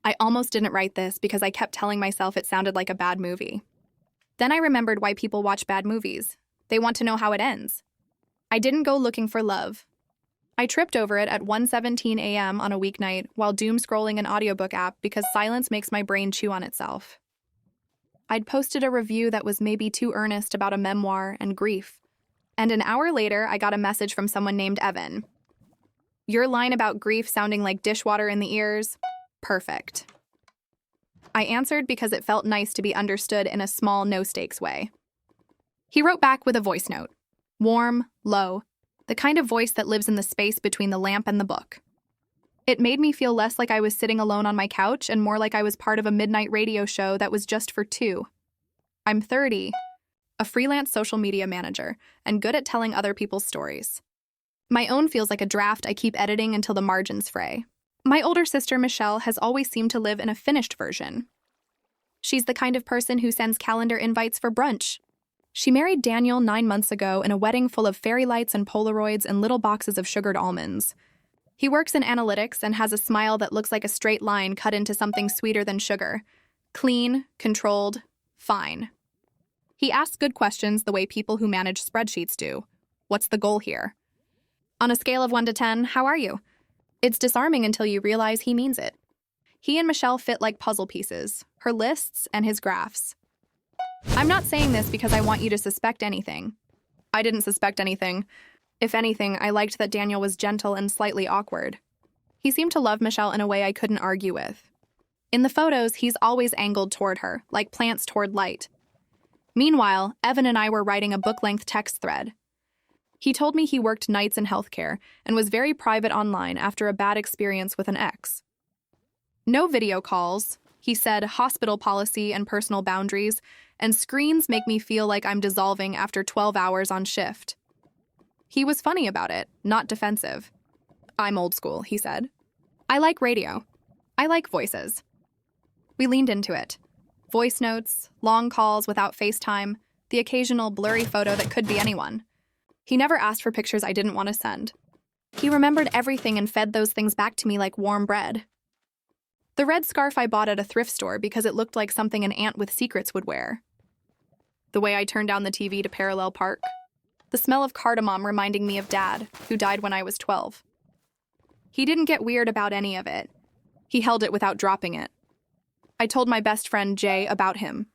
I almost didn't write this because I kept telling myself it sounded like a bad movie. Then I remembered why people watch bad movies. They want to know how it ends. I didn't go looking for love. I tripped over it at 1:17 a.m. on a weeknight while doom scrolling an audiobook app because silence makes my brain chew on itself. I'd posted a review that was maybe too earnest about a memoir and grief. And an hour later, I got a message from someone named Evan. Your line about grief sounding like dishwater in the ears? Perfect. I answered because it felt nice to be understood in a small, no-stakes way. He wrote back with a voice note. Warm, low, the kind of voice that lives in the space between the lamp and the book. It made me feel less like I was sitting alone on my couch and more like I was part of a midnight radio show that was just for two. I'm 30, a freelance social media manager, and good at telling other people's stories. My own feels like a draft I keep editing until the margins fray. My older sister, Michelle, has always seemed to live in a finished version. She's the kind of person who sends calendar invites for brunch. She married Daniel 9 months ago in a wedding full of fairy lights and Polaroids and little boxes of sugared almonds. He works in analytics and has a smile that looks like a straight line cut into something sweeter than sugar. Clean, controlled, fine. He asks good questions the way people who manage spreadsheets do. What's the goal here? On a scale of 1 to 10, how are you? It's disarming until you realize he means it. He and Michelle fit like puzzle pieces, her lists and his graphs. I'm not saying this because I want you to suspect anything. I didn't suspect anything. If anything, I liked that Daniel was gentle and slightly awkward. He seemed to love Michelle in a way I couldn't argue with. In the photos, he's always angled toward her, like plants toward light. Meanwhile, Evan and I were writing a book-length text thread. He told me he worked nights in healthcare and was very private online after a bad experience with an ex. No video calls, he said, hospital policy and personal boundaries, and screens make me feel like I'm dissolving after 12 hours on shift. He was funny about it, not defensive. I'm old school, he said. I like radio. I like voices. We leaned into it. Voice notes, long calls without FaceTime, the occasional blurry photo that could be anyone. He never asked for pictures I didn't want to send. He remembered everything and fed those things back to me like warm bread. The red scarf I bought at a thrift store because it looked like something an aunt with secrets would wear. The way I turned down the TV to parallel park. The smell of cardamom reminding me of Dad, who died when I was 12. He didn't get weird about any of it. He held it without dropping it. I told my best friend, Jay, about him.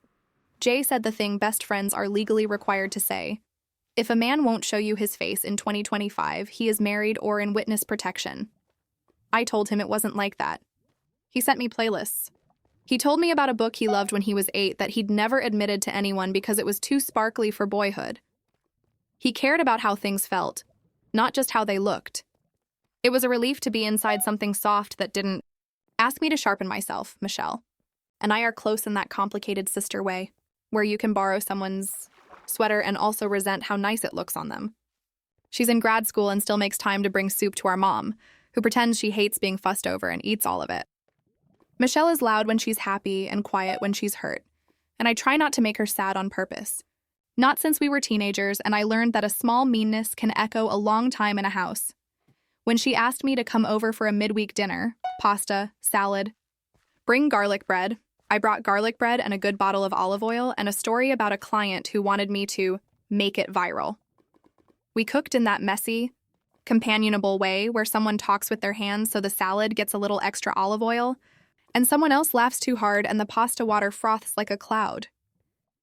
Jay said the thing best friends are legally required to say. If a man won't show you his face in 2025, he is married or in witness protection. I told him it wasn't like that. He sent me playlists. He told me about a book he loved when he was 8 that he'd never admitted to anyone because it was too sparkly for boyhood. He cared about how things felt, not just how they looked. It was a relief to be inside something soft that didn't ask me to sharpen myself, Michelle. And I are close in that complicated sister way, where you can borrow someone's sweater and also resent how nice it looks on them. She's in grad school and still makes time to bring soup to our mom, who pretends she hates being fussed over and eats all of it. Michelle is loud when she's happy and quiet when she's hurt, and I try not to make her sad on purpose. Not since we were teenagers, and I learned that a small meanness can echo a long time in a house. When she asked me to come over for a midweek dinner, pasta, salad, bring garlic bread, I brought garlic bread and a good bottle of olive oil and a story about a client who wanted me to make it viral. We cooked in that messy, companionable way where someone talks with their hands so the salad gets a little extra olive oil, and someone else laughs too hard and the pasta water froths like a cloud.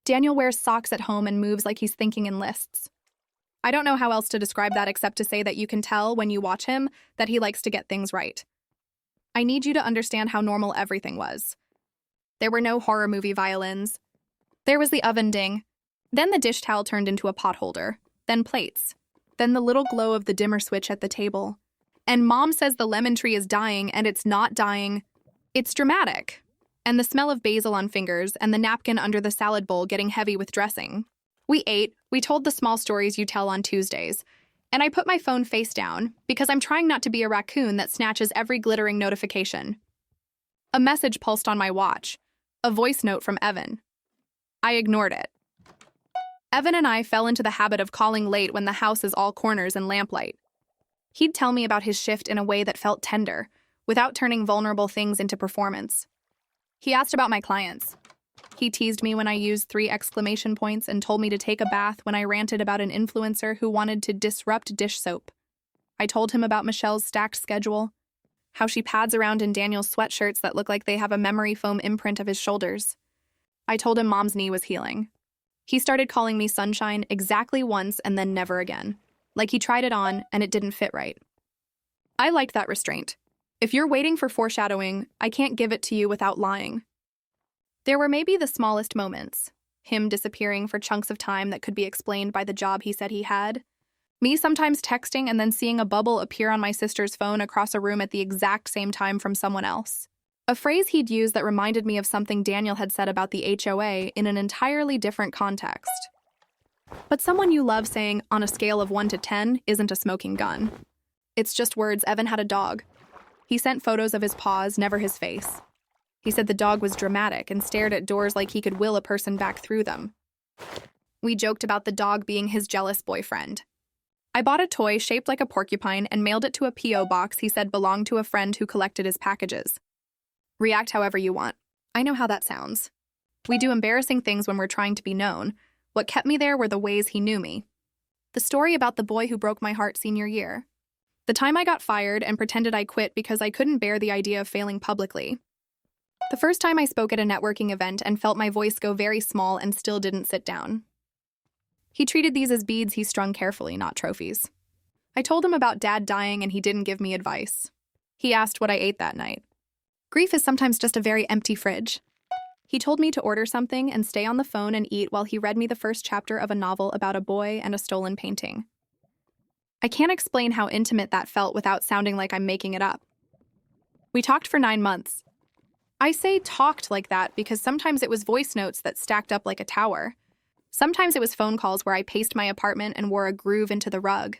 Daniel wears socks at home and moves like he's thinking in lists. I don't know how else to describe that except to say that you can tell when you watch him that he likes to get things right. I need you to understand how normal everything was. There were no horror movie violins. There was the oven ding. Then the dish towel turned into a pot holder. Then plates. Then the little glow of the dimmer switch at the table. And Mom says the lemon tree is dying, and it's not dying. It's dramatic. And the smell of basil on fingers and the napkin under the salad bowl getting heavy with dressing. We ate. We told the small stories you tell on Tuesdays. And I put my phone face down because I'm trying not to be a raccoon that snatches every glittering notification. A message pulsed on my watch. A voice note from Evan. I ignored it. Evan and I fell into the habit of calling late when the house is all corners and lamplight. He'd tell me about his shift in a way that felt tender, without turning vulnerable things into performance. He asked about my clients. He teased me when I used 3 exclamation points and told me to take a bath when I ranted about an influencer who wanted to disrupt dish soap. I told him about Michelle's stacked schedule, how she pads around in Daniel's sweatshirts that look like they have a memory foam imprint of his shoulders. I told him Mom's knee was healing. He started calling me sunshine exactly once and then never again, like he tried it on and it didn't fit right. I liked that restraint. If you're waiting for foreshadowing, I can't give it to you without lying. There were maybe the smallest moments. Him disappearing for chunks of time that could be explained by the job he said he had. Me sometimes texting and then seeing a bubble appear on my sister's phone across a room at the exact same time from someone else. A phrase he'd used that reminded me of something Daniel had said about the HOA in an entirely different context. But someone you love saying, on a scale of 1 to 10, isn't a smoking gun. It's just words. Evan had a dog. He sent photos of his paws, never his face. He said the dog was dramatic and stared at doors like he could will a person back through them. We joked about the dog being his jealous boyfriend. I bought a toy shaped like a porcupine and mailed it to a P.O. box he said belonged to a friend who collected his packages. React however you want. I know how that sounds. We do embarrassing things when we're trying to be known. What kept me there were the ways he knew me. The story about the boy who broke my heart senior year. The time I got fired and pretended I quit because I couldn't bear the idea of failing publicly. The first time I spoke at a networking event and felt my voice go very small and still didn't sit down. He treated these as beads he strung carefully, not trophies. I told him about Dad dying and he didn't give me advice. He asked what I ate that night. Grief is sometimes just a very empty fridge. He told me to order something and stay on the phone and eat while he read me the first chapter of a novel about a boy and a stolen painting. I can't explain how intimate that felt without sounding like I'm making it up. We talked for 9 months. I say talked like that because sometimes it was voice notes that stacked up like a tower. Sometimes it was phone calls where I paced my apartment and wore a groove into the rug.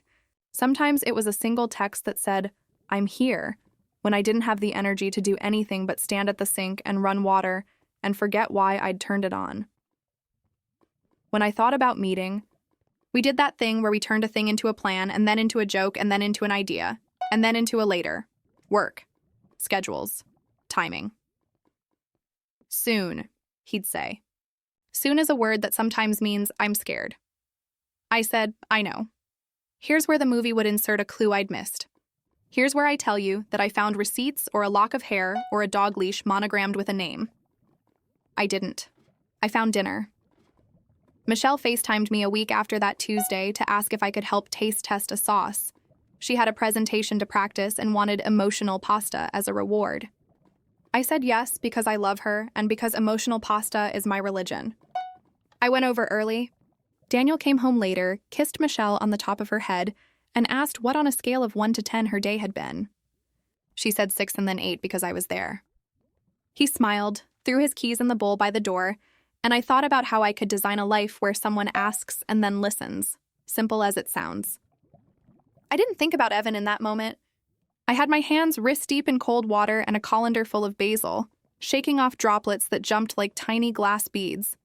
Sometimes it was a single text that said, "I'm here," when I didn't have the energy to do anything but stand at the sink and run water and forget why I'd turned it on. When I thought about meeting, we did that thing where we turned a thing into a plan and then into a joke and then into an idea and then into a later. Work. Schedules. Timing. Soon, he'd say. Soon is a word that sometimes means I'm scared. I said, I know. Here's where the movie would insert a clue I'd missed. Here's where I tell you that I found receipts or a lock of hair or a dog leash monogrammed with a name. I didn't. I found dinner. Michelle FaceTimed me a week after that Tuesday to ask if I could help taste test a sauce. She had a presentation to practice and wanted emotional pasta as a reward. I said yes because I love her and because emotional pasta is my religion. I went over early. Daniel came home later, kissed Michelle on the top of her head, and asked what on a scale of 1 to 10 her day had been. She said 6 and then 8 because I was there. He smiled, threw his keys in the bowl by the door, and I thought about how I could design a life where someone asks and then listens, simple as it sounds. I didn't think about Evan in that moment. I had my hands wrist-deep in cold water and a colander full of basil, shaking off droplets that jumped like tiny glass beads.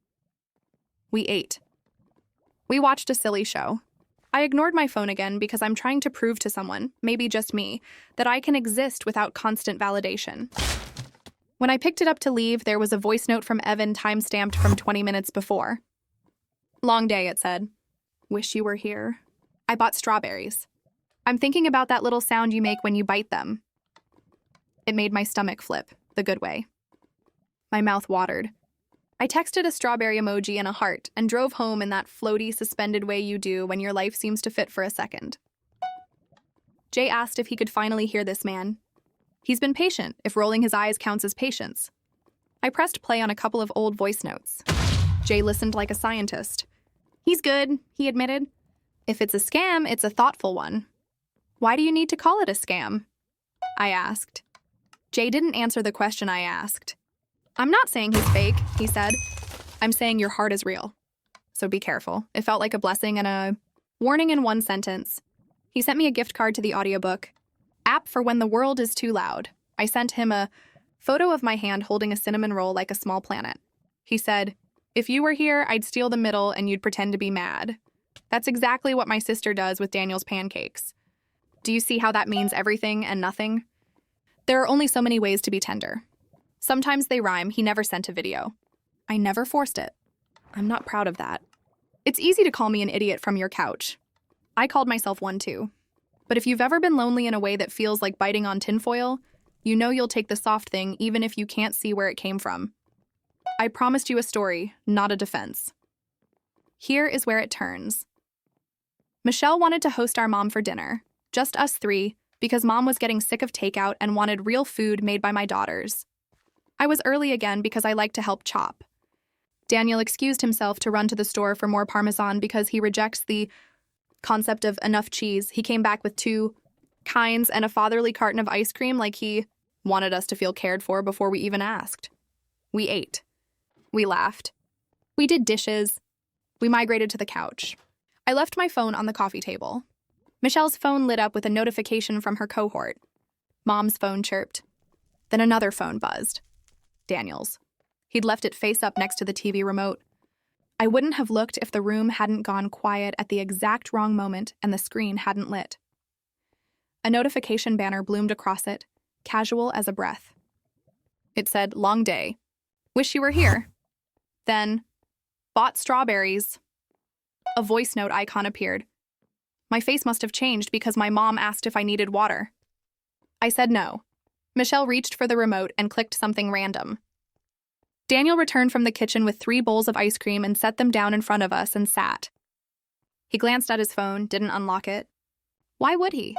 We ate. We watched a silly show. I ignored my phone again because I'm trying to prove to someone, maybe just me, that I can exist without constant validation. When I picked it up to leave, there was a voice note from Evan time-stamped from 20 minutes before. Long day, it said. Wish you were here. I bought strawberries. I'm thinking about that little sound you make when you bite them. It made my stomach flip, the good way. My mouth watered. I texted a strawberry emoji and a heart and drove home in that floaty, suspended way you do when your life seems to fit for a second. Jay asked if he could finally hear this man. He's been patient, if rolling his eyes counts as patience. I pressed play on a couple of old voice notes. Jay listened like a scientist. He's good, he admitted. If it's a scam, it's a thoughtful one. Why do you need to call it a scam? I asked. Jay didn't answer the question I asked. I'm not saying he's fake, he said. I'm saying your heart is real. So be careful. It felt like a blessing and a warning in one sentence. He sent me a gift card to the audiobook. App for When the World is Too Loud. I sent him a photo of my hand holding a cinnamon roll like a small planet. He said, if you were here, I'd steal the middle and you'd pretend to be mad. That's exactly what my sister does with Daniel's pancakes. Do you see how that means everything and nothing? There are only so many ways to be tender. Sometimes they rhyme. He never sent a video. I never forced it. I'm not proud of that. It's easy to call me an idiot from your couch. I called myself one too. But if you've ever been lonely in a way that feels like biting on tinfoil, you know you'll take the soft thing even if you can't see where it came from. I promised you a story, not a defense. Here is where it turns. Michelle wanted to host our mom for dinner, just us three, because mom was getting sick of takeout and wanted real food made by my daughters. I was early again because I like to help chop. Daniel excused himself to run to the store for more Parmesan because he rejects the concept of enough cheese. He came back with 2 kinds and a fatherly carton of ice cream like he wanted us to feel cared for before we even asked. We ate. We laughed. We did dishes. We migrated to the couch. I left my phone on the coffee table. Michelle's phone lit up with a notification from her cohort. Mom's phone chirped. Then another phone buzzed. Daniel's. He'd left it face up next to the TV remote. I wouldn't have looked if the room hadn't gone quiet at the exact wrong moment and the screen hadn't lit. A notification banner bloomed across it, casual as a breath. It said, "Long day. Wish you were here." Then, "Bought strawberries." A voice note icon appeared. My face must have changed because my mom asked if I needed water. I said no. Michelle reached for the remote and clicked something random. Daniel returned from the kitchen with 3 bowls of ice cream and set them down in front of us and sat. He glanced at his phone, didn't unlock it. Why would he?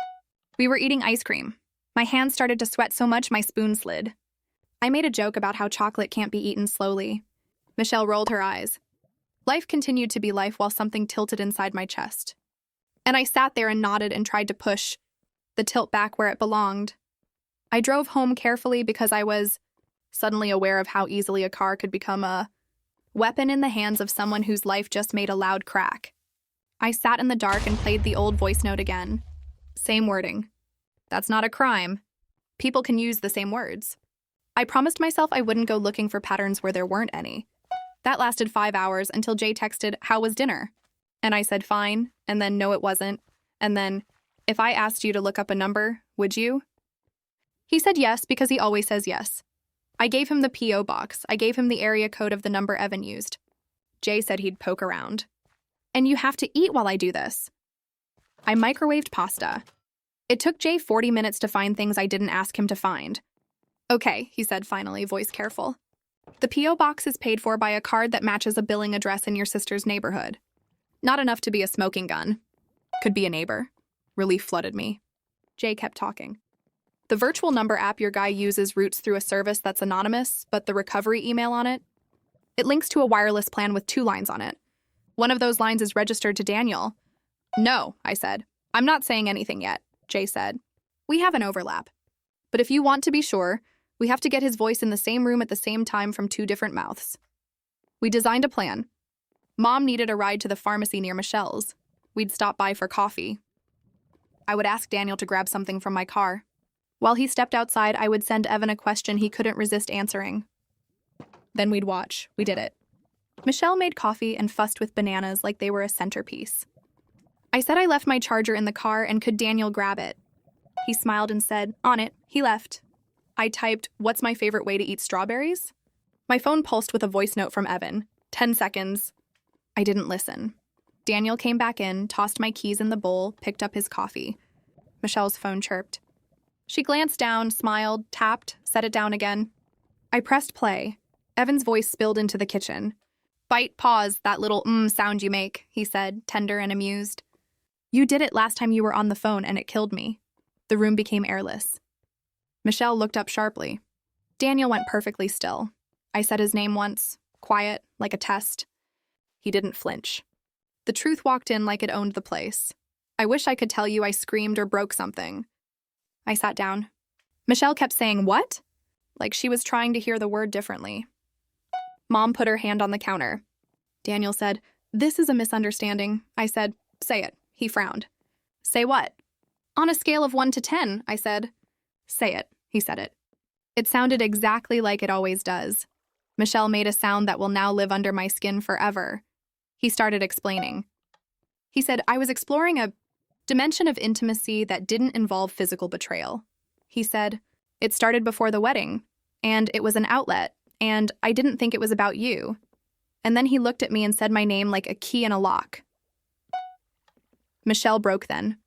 We were eating ice cream. My hands started to sweat so much my spoon slid. I made a joke about how chocolate can't be eaten slowly. Michelle rolled her eyes. Life continued to be life while something tilted inside my chest. And I sat there and nodded and tried to push the tilt back where it belonged. I drove home carefully because I was suddenly aware of how easily a car could become a weapon in the hands of someone whose life just made a loud crack. I sat in the dark and played the old voice note again. Same wording. That's not a crime. People can use the same words. I promised myself I wouldn't go looking for patterns where there weren't any. That lasted 5 hours until Jay texted, "How was dinner?" And I said, "Fine," and then, "No, it wasn't," and then, "If I asked you to look up a number, would you?" He said yes because he always says yes. I gave him the P.O. box. I gave him the area code of the number Evan used. Jay said he'd poke around. And you have to eat while I do this. I microwaved pasta. It took Jay 40 minutes to find things I didn't ask him to find. "Okay," he said finally, voice careful. "The P.O. box is paid for by a card that matches a billing address in your sister's neighborhood. Not enough to be a smoking gun. Could be a neighbor." Relief flooded me. Jay kept talking. "The virtual number app your guy uses routes through a service that's anonymous, but the recovery email on it? It links to a wireless plan with 2 lines on it. One of those lines is registered to Daniel." "No," I said. "I'm not saying anything yet," Jay said. "We have an overlap. But if you want to be sure, we have to get his voice in the same room at the same time from 2 different mouths." We designed a plan. Mom needed a ride to the pharmacy near Michelle's. We'd stop by for coffee. I would ask Daniel to grab something from my car. While he stepped outside, I would send Evan a question he couldn't resist answering. Then we'd watch. We did it. Michelle made coffee and fussed with bananas like they were a centerpiece. I said I left my charger in the car and could Daniel grab it. He smiled and said, "On it." He left. I typed, "What's my favorite way to eat strawberries?" My phone pulsed with a voice note from Evan. 10 seconds. I didn't listen. Daniel came back in, tossed my keys in the bowl, picked up his coffee. Michelle's phone chirped. She glanced down, smiled, tapped, set it down again. I pressed play. Evan's voice spilled into the kitchen. "Bite, pause, that little sound you make," he said, tender and amused. "You did it last time you were on the phone and it killed me." The room became airless. Michelle looked up sharply. Daniel went perfectly still. I said his name once, quiet, like a test. He didn't flinch. The truth walked in like it owned the place. I wish I could tell you I screamed or broke something. I sat down. Michelle kept saying, "What?" Like she was trying to hear the word differently. Mom put her hand on the counter. Daniel said, "This is a misunderstanding." I said, "Say it." He frowned. "Say what?" "On a scale of 1 to 10, I said. "Say it." He said it. It sounded exactly like it always does. Michelle made a sound that will now live under my skin forever. He started explaining. He said, "I was exploring a dimension of intimacy that didn't involve physical betrayal." He said, "It started before the wedding, and it was an outlet, and I didn't think it was about you. And then he looked at me and said my name like a key in a lock. Michelle broke then.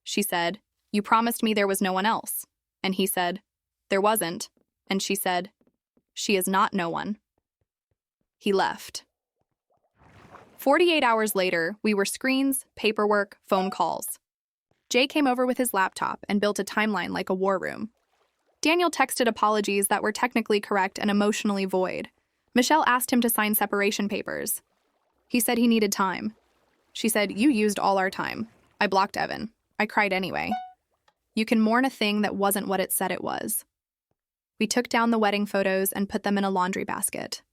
She said, "You promised me there was no one else." And he said, "There wasn't." And she said, "She is not no one." He left. 48 hours later, we were screens, paperwork, phone calls. Jay came over with his laptop and built a timeline like a war room. Daniel texted apologies that were technically correct and emotionally void. Michelle asked him to sign separation papers. He said he needed time. She said, "You used all our time." I blocked Evan. I cried anyway. You can mourn a thing that wasn't what it said it was. We took down the wedding photos and put them in a laundry basket.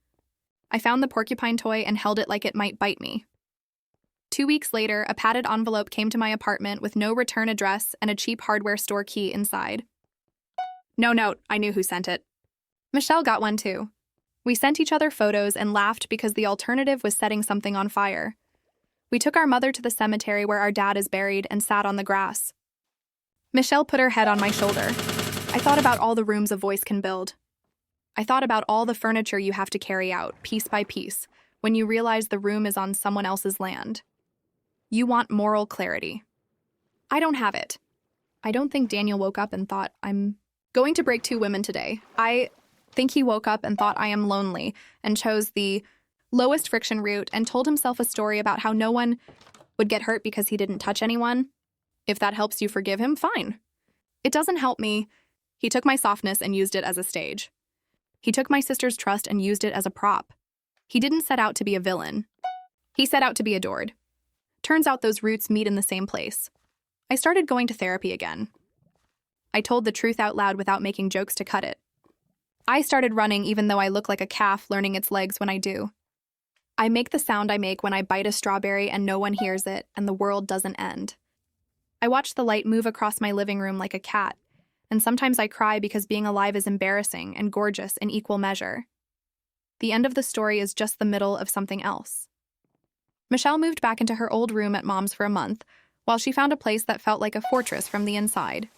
I found the porcupine toy and held it like it might bite me. 2 weeks later, a padded envelope came to my apartment with no return address and a cheap hardware store key inside. No note, I knew who sent it. Michelle got one too. We sent each other photos and laughed because the alternative was setting something on fire. We took our mother to the cemetery where our dad is buried and sat on the grass. Michelle put her head on my shoulder. I thought about all the rooms a voice can build. I thought about all the furniture you have to carry out, piece by piece, when you realize the room is on someone else's land. You want moral clarity. I don't have it. I don't think Daniel woke up and thought, "I'm going to break 2 women today." I think he woke up and thought, "I am lonely," and chose the lowest friction route and told himself a story about how no one would get hurt because he didn't touch anyone. If that helps you forgive him, fine. It doesn't help me. He took my softness and used it as a stage. He took my sister's trust and used it as a prop. He didn't set out to be a villain. He set out to be adored. Turns out those roots meet in the same place. I started going to therapy again. I told the truth out loud without making jokes to cut it. I started running even though I look like a calf learning its legs when I do. I make the sound I make when I bite a strawberry and no one hears it and the world doesn't end. I watch the light move across my living room like a cat, and sometimes I cry because being alive is embarrassing and gorgeous in equal measure. The end of the story is just the middle of something else. Michelle moved back into her old room at Mom's for a month, while she found a place that felt like a fortress from the inside.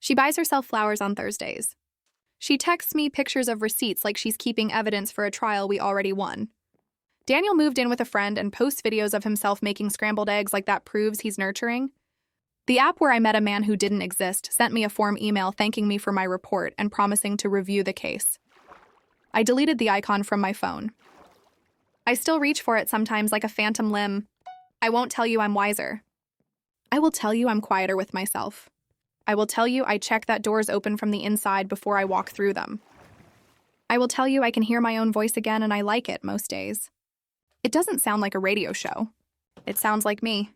She buys herself flowers on Thursdays. She texts me pictures of receipts like she's keeping evidence for a trial we already won. Daniel moved in with a friend and posts videos of himself making scrambled eggs like that proves he's nurturing. The app where I met a man who didn't exist sent me a form email thanking me for my report and promising to review the case. I deleted the icon from my phone. I still reach for it sometimes like a phantom limb. I won't tell you I'm wiser. I will tell you I'm quieter with myself. I will tell you I check that doors open from the inside before I walk through them. I will tell you I can hear my own voice again and I like it most days. It doesn't sound like a radio show. It sounds like me.